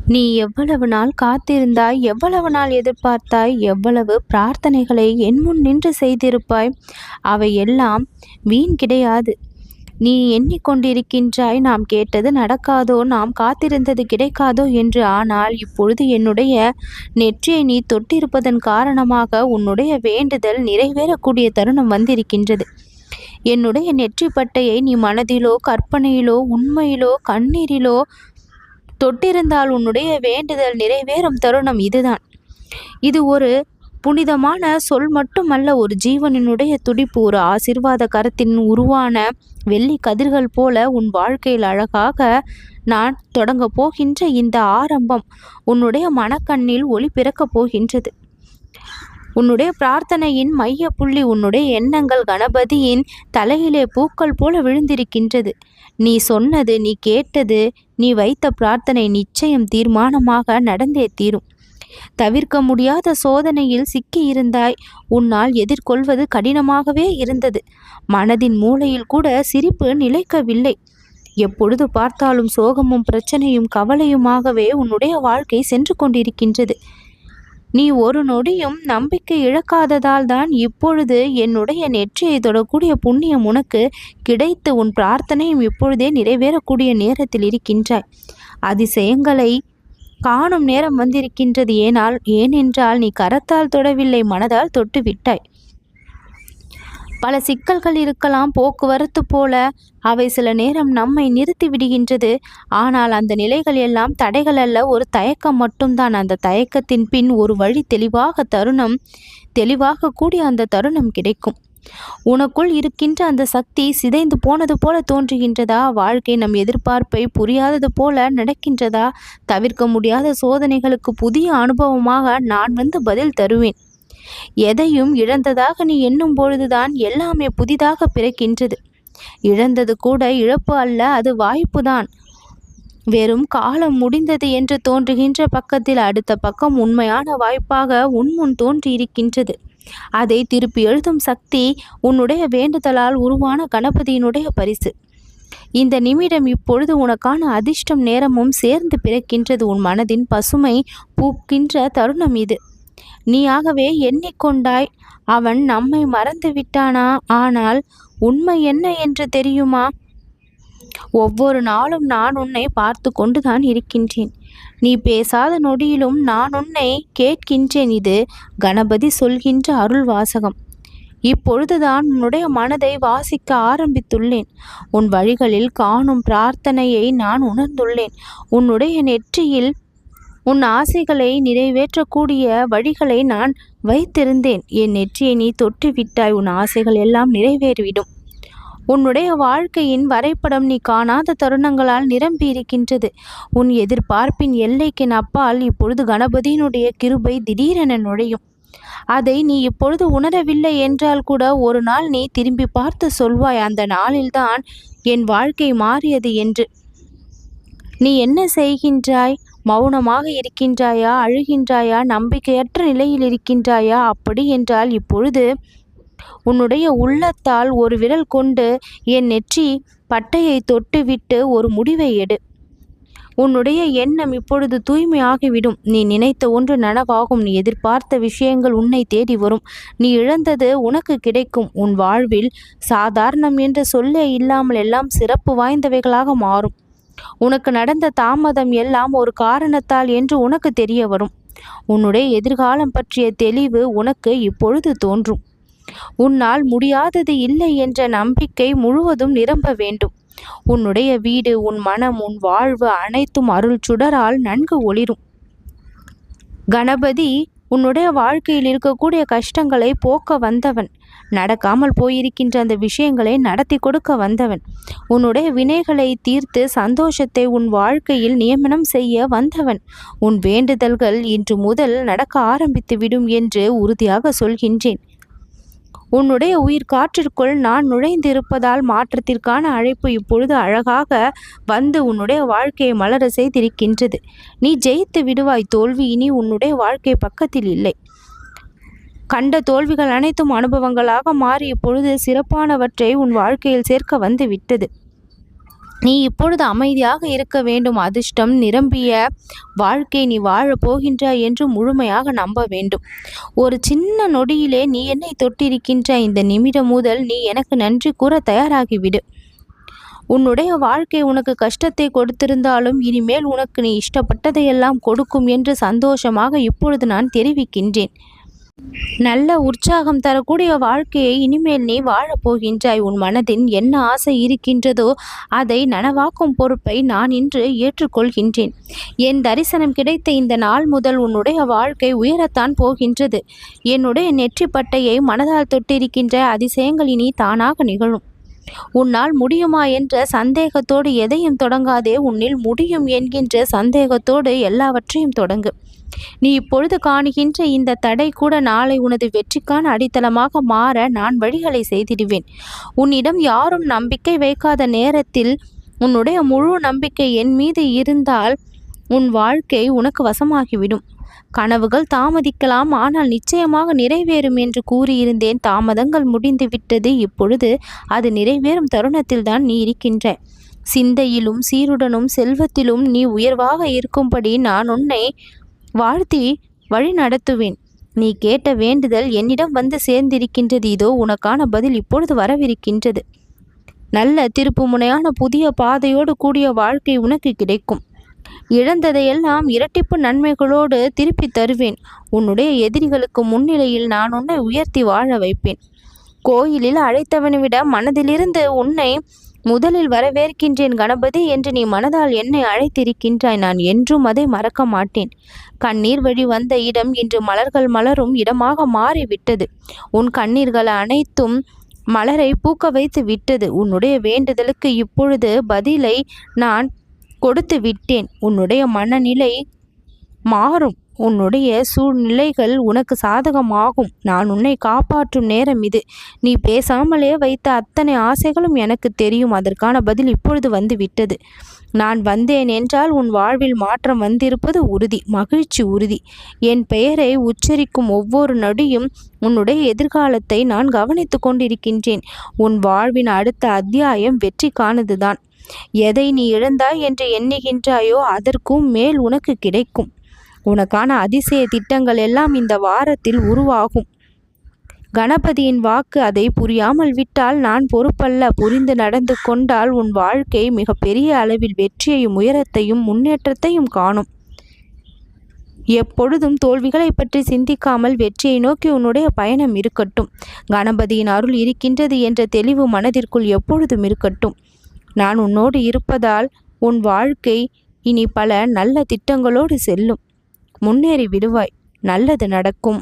நீ எவ்வளவு நாள் காத்திருந்தாய், எவ்வளவு நாள் எதிர்பார்த்தாய், எவ்வளவு பிரார்த்தனைகளை என் முன் நின்று செய்திருப்பாய். அவை எல்லாம் வீண் கிடையாது. நீ எண்ணிக்கொண்டிருக்கின்றாய், நாம் கேட்டது நடக்காதோ, நாம் காத்திருந்தது கிடைக்காதோ என்று. ஆனால் இப்பொழுது என்னுடைய நெற்றியை நீ தொட்டிருப்பதன் காரணமாக உன்னுடைய வேண்டுதல் நிறைவேறக்கூடிய தருணம் வந்திருக்கின்றது. என்னுடைய நெற்றி பட்டையை நீ மனதிலோ, கற்பனையிலோ, உண்மையிலோ, கண்ணீரிலோ தொட்டிருந்தால் உன்னுடைய வேண்டுதல் நிறைவேறும் தருணம் இதுதான். இது ஒரு புனிதமான சொல் மட்டுமல்ல, ஒரு ஜீவனினுடைய துடிப்பு, ஒரு ஆசீர்வாத கரத்தின் உருவான வெள்ளி கதிர்கள் போல உன் வாழ்க்கையில் அழகாக நான் தொடங்க போகின்ற இந்த ஆரம்பம் உன்னுடைய மனக்கண்ணில் ஒளி பிறக்கப் போகின்றது. உன்னுடைய பிரார்த்தனையின் மைய புள்ளி, உன்னுடைய எண்ணங்கள் கணபதியின் தலையிலே பூக்கள் போல விழுந்திருக்கின்றது. நீ சொன்னது, நீ கேட்டது, நீ வைத்த பிரார்த்தனை நிச்சயம் தீர்மானமாக நடந்தே தீரும். தவிர்க்க முடியாத சோதனையில் சிக்கியிருந்தாய். உன்னால் எதிர்கொள்வது கடினமாகவே இருந்தது. மனதின் மூலையில் கூட சிரிப்பு நிலைக்கவில்லை. எப்பொழுது பார்த்தாலும் சோகமும் பிரச்சனையும் கவலையுமாகவே உன்னுடைய வாழ்க்கை சென்று கொண்டிருக்கின்றது. நீ ஒரு நொடியும் நம்பிக்கை இழக்காததால் தான் இப்பொழுது என்னுடைய நெற்றியை தொடக்கூடிய புண்ணியம் உனக்கு கிடைத்து உன் பிரார்த்தனையும் இப்பொழுதே நிறைவேறக்கூடிய நேரத்தில் இருக்கின்றாய். அதிசயங்களை காணும் நேரம் வந்திருக்கின்றது. ஏனென்றால் நீ கரத்தால் தொடவில்லை, மனதால் தொட்டு விட்டாய். பல சிக்கல்கள் இருக்கலாம், போக்குவரத்து போல. அவை சில நேரம் நம்மை நிறுத்தி விடுகின்றது. ஆனால் அந்த நிலைகள் எல்லாம் தடைகள் அல்ல, ஒரு தயக்கம் மட்டும்தான். அந்த தயக்கத்தின் பின் ஒரு வழி தெளிவாக கூடிய அந்த தருணம் கிடைக்கும். உனக்குள் இருக்கின்ற அந்த சக்தி சிதைந்து போனது போல தோன்றுகின்றதா? வாழ்க்கை நம் எதிர்பார்ப்பை புரியாதது போல நடக்கின்றதா? தவிர்க்க முடியாத சோதனைகளுக்கு புதிய அனுபவமாக நான் வந்து பதில் தருவேன். எதையும் இழந்ததாக நீ எண்ணும் பொழுதுதான் எல்லாமே புதிதாக பிறக்கின்றது. இழந்தது கூட இழப்பு அல்ல, அது வாய்ப்புதான். வெறும் காலம் முடிந்தது என்று தோன்றுகின்ற பக்கத்தில் அடுத்த பக்கம் உண்மையான வாய்ப்பாக உன்முன் தோன்றியிருக்கின்றது. அதை திருப்பி எழுதும் சக்தி உன்னுடைய வேண்டுதலால் உருவான கணபதியினுடைய பரிசு. இந்த நிமிடம் இப்பொழுது உனக்கான அதிர்ஷ்டம் நேரமும் சேர்ந்து பிறக்கின்றது. உன் மனதின் பசுமை பூக்கின்ற தருணம் இது. நீயாகவே எண்ணிக்கொண்டாய், அவன் நம்மை மறந்து விட்டானா? ஆனால் உண்மை என்ன என்று தெரியுமா? ஒவ்வொரு நாளும் நான் உன்னை பார்த்து கொண்டுதான் இருக்கின்றேன். நீ பேசாத நொடியிலும் நான் உன்னை கேட்கின்றேன். இது கணபதி சொல்கின்ற அருள் வாசகம். இப்பொழுதுதான் உன்னுடைய மனதை வாசிக்க ஆரம்பித்துள்ளேன். உன் வழிகளில் காணும் பிரார்த்தனையை நான் உணர்ந்துள்ளேன். உன்னுடைய நெற்றியில் உன் ஆசைகளை நிறைவேற்றக்கூடிய வழிகளை நான் வைத்திருந்தேன். என் நெற்றியை நீ தொட்டு விட்டாய். உன் ஆசைகள் எல்லாம் நிறைவேறிவிடும். உன்னுடைய வாழ்க்கையின் வரைபடம் நீ காணாத தருணங்களால் நிரம்பி இருக்கின்றது. உன் எதிர்பார்ப்பின் எல்லைக்கு அப்பால் இப்பொழுது கணபதியினுடைய கிருபை திடீரென நுழையும். அதை நீ இப்பொழுது உணரவில்லை என்றால் கூட ஒரு நாள் நீ திரும்பி பார்த்து சொல்வாய், அந்த நாளில்தான் என் வாழ்க்கை மாறியது என்று. நீ என்ன செய்கின்றாய்? மௌனமாக இருக்கின்றாயா? அழுகின்றாயா? நம்பிக்கையற்ற நிலையில் இருக்கின்றாயா? அப்படி என்றால் இப்பொழுது உன்னுடைய உள்ளத்தால் ஒரு விரல் கொண்டு என் நெற்றி பட்டையை தொட்டுவிட்டு ஒரு முடிவை எடு. உன்னுடைய எண்ணம் இப்பொழுது தூய்மையாகிவிடும். நீ நினைத்த ஒன்று நனவாகும். நீ எதிர்பார்த்த விஷயங்கள் உன்னை தேடி வரும். நீ இழந்தது உனக்கு கிடைக்கும். உன் வாழ்வில் சாதாரணம் என்ற சொல்லே இல்லாமல் எல்லாம் சிறப்பு வாய்ந்தவைகளாக மாறும். உனக்கு நடந்த தாமதம் எல்லாம் ஒரு காரணத்தால் என்று உனக்கு தெரிய வரும். உன்னுடைய எதிர்காலம் பற்றிய தெளிவு உனக்கு இப்பொழுது தோன்றும். உன்னால் முடியாதது இல்லை என்ற நம்பிக்கை முழுவதும் நிரம்ப வேண்டும். உன்னுடைய வீடு, உன் மனம், உன் வாழ்வு அனைத்தும் அருள் சுடரால் நன்கு ஒளிரும். கணபதி உன்னுடைய வாழ்க்கையில் இருக்கக்கூடிய கஷ்டங்களை போக்க வந்தவன். நடக்காமல் போயிருக்கின்ற அந்த விஷயங்களை நடத்தி கொடுக்க வந்தவன். உன்னுடைய வினைகளை தீர்த்து சந்தோஷத்தை உன் வாழ்க்கையில் நியமனம் செய்ய வந்தவன். உன் வேண்டுதல்கள் இன்று முதல் நடக்க ஆரம்பித்து விடும் என்று உறுதியாக சொல்கின்றேன். உன்னுடைய உயிர் காற்றிற்குள் நான் நுழைந்திருப்பதால் மாற்றத்திற்கான அழைப்பு இப்பொழுது அழகாக வந்து உன்னுடைய வாழ்க்கையை மலர செய்திருக்கின்றது. நீ ஜெயித்து விடுவாய். தோல்வி இனி உன்னுடைய வாழ்க்கை பக்கத்தில் இல்லை. கண்ட தோல்விகள் அனைத்தும் அனுபவங்களாக மாறி இப்பொழுது சிறப்பானவற்றை உன் வாழ்க்கையில் சேர்க்க வந்து விட்டது. நீ இப்பொழுது அமைதியாக இருக்க வேண்டும். அதிர்ஷ்டம் நிரம்பிய வாழ்க்கை நீ வாழப் போகின்றாய் என்று முழுமையாக நம்ப வேண்டும். ஒரு சின்ன நொடியிலே நீ என்னை தொட்டிருக்கின்ற இந்த நிமிடம் முதல் நீ எனக்கு நன்றி கூற தயாராகிவிடு. உன்னுடைய வாழ்க்கை உனக்கு கஷ்டத்தை கொடுத்திருந்தாலும் இனிமேல் உனக்கு நீ இஷ்டப்பட்டதையெல்லாம் கொடுக்கும் என்று சந்தோஷமாக இப்பொழுது நான் தெரிவிக்கின்றேன். நல்ல உற்சாகம் தரக்கூடிய வாழ்க்கையை இனிமேல் நீ வாழப்போகின்றாய். உன் மனதின் என்ன ஆசை இருக்கின்றதோ அதை நனவாக்கும் பொறுப்பை நான் இன்று ஏற்றுக்கொள்கின்றேன். என் தரிசனம் கிடைத்த இந்த நாள் முதல் உன்னுடைய வாழ்க்கை உயரத்தான் போகின்றது. என்னுடைய நெற்றி பட்டையை மனதால் தொட்டிருக்கின்ற அதிசயங்கள் இனி தானாக நிகழும். உன்னால் முடியுமா என்ற சந்தேகத்தோடு எதையும் தொடங்காதே. உன்னில் முடியும் என்கின்ற சந்தேகத்தோடு எல்லாவற்றையும் தொடங்கு. நீ இப்பொழுது காணுகின்ற இந்த தடை கூட நாளை உனது வெற்றிக்கான அடித்தளமாக மாற நான் வழிகளை செய்திடுவேன். உன்னிடம் யாரும் நம்பிக்கை வைக்காத நேரத்தில் உன்னுடைய முழு நம்பிக்கை என் மீது இருந்தால் உன் வாழ்க்கை உனக்கு வசமாகிவிடும். கனவுகள் தாமதிக்கலாம், ஆனால் நிச்சயமாக நிறைவேறும் என்று கூறியிருந்தேன். தாமதங்கள் முடிந்து விட்டது. இப்பொழுது அது நிறைவேறும் தருணத்தில் தான் நீ இருக்கின்ற. சிந்தையிலும் சீருடனும் செல்வத்திலும் நீ உயர்வாக இருக்கும்படி நான் உன்னை வாழ்த்தி வழி நடத்துவேன். நீ கேட்ட வேண்டுதல் என்னிடம் வந்து சேர்ந்திருக்கின்றது. இதோ உனக்கான பதில் இப்பொழுது வரவிருக்கின்றது. நல்ல திருப்புமுனையான புதிய பாதையோடு கூடிய வாழ்க்கை உனக்கு கிடைக்கும். இழந்ததையெல்லாம் இரட்டிப்பு நன்மைகளோடு திருப்பி தருவேன். உன்னுடைய எதிரிகளுக்கு முன்னிலையில் நான் உன்னை உயர்த்தி வாழ வைப்பேன். கோயிலில் அழைத்தவனை விட மனதிலிருந்து உன்னை முதலில் வரவேற்கின்றேன் கணபதி என்று நீ மனதால் என்னை அழைத்திருக்கின்றாய். நான் என்றும் அதை மறக்க மாட்டேன். கண்ணீர் வழி வந்த இடம் இன்று மலர்கள் மலரும் இடமாக மாறிவிட்டது. உன் கண்ணீர்கள் அனைத்தும் மலரை பூக்க வைத்து விட்டது. உன்னுடைய வேண்டுதலுக்கு இப்பொழுது பதிலை நான் கொடுத்து விட்டேன். உன்னுடைய மனநிலை மாறும். உன்னுடைய சூழ்நிலைகள் உனக்கு சாதகமாகும். நான் உன்னை காப்பாற்றும் நேரம் இது. நீ பேசாமலே வைத்த அத்தனை ஆசைகளும் எனக்கு தெரியும். அதற்கான பதில் இப்பொழுது வந்து விட்டது. நான் வந்தேன் என்றால் உன் வாழ்வில் மாற்றம் வந்திருப்பது உறுதி, மகிழ்ச்சி உறுதி. என் பெயரை உச்சரிக்கும் ஒவ்வொரு நொடியும் உன்னுடைய எதிர்காலத்தை நான் கவனித்து கொண்டிருக்கின்றேன். உன் வாழ்வின் அடுத்த அத்தியாயம் வெற்றிக்கானதுதான். எதை நீ இழந்தாய் என்று எண்ணுகின்றாயோ அதற்கும் மேல் உனக்கு கிடைக்கும். உனக்கான அதிசய திட்டங்கள் எல்லாம் இந்த வாரத்தில் உருவாகும். கணபதியின் வாக்கு. அதை புரியாமல் விட்டால் நான் பொறுப்பல்ல. புரிந்து நடந்து கொண்டால் உன் வாழ்க்கை மிக பெரிய அளவில் வெற்றியையும் உயரத்தையும் முன்னேற்றத்தையும் காணும். எப்பொழுதும் தோல்விகளை பற்றி சிந்திக்காமல் வெற்றியை நோக்கி உன்னுடைய பயணம் இருக்கட்டும். கணபதியின் அருள் இருக்கின்றது என்ற தெளிவு மனதிற்குள் எப்பொழுதும் இருக்கட்டும். நான் உன்னோடு இருப்பதால் உன் வாழ்க்கை இனி பல நல்ல திட்டங்களோடு செல்லும். முன்னேறி விடுவாய். நல்லது நடக்கும்.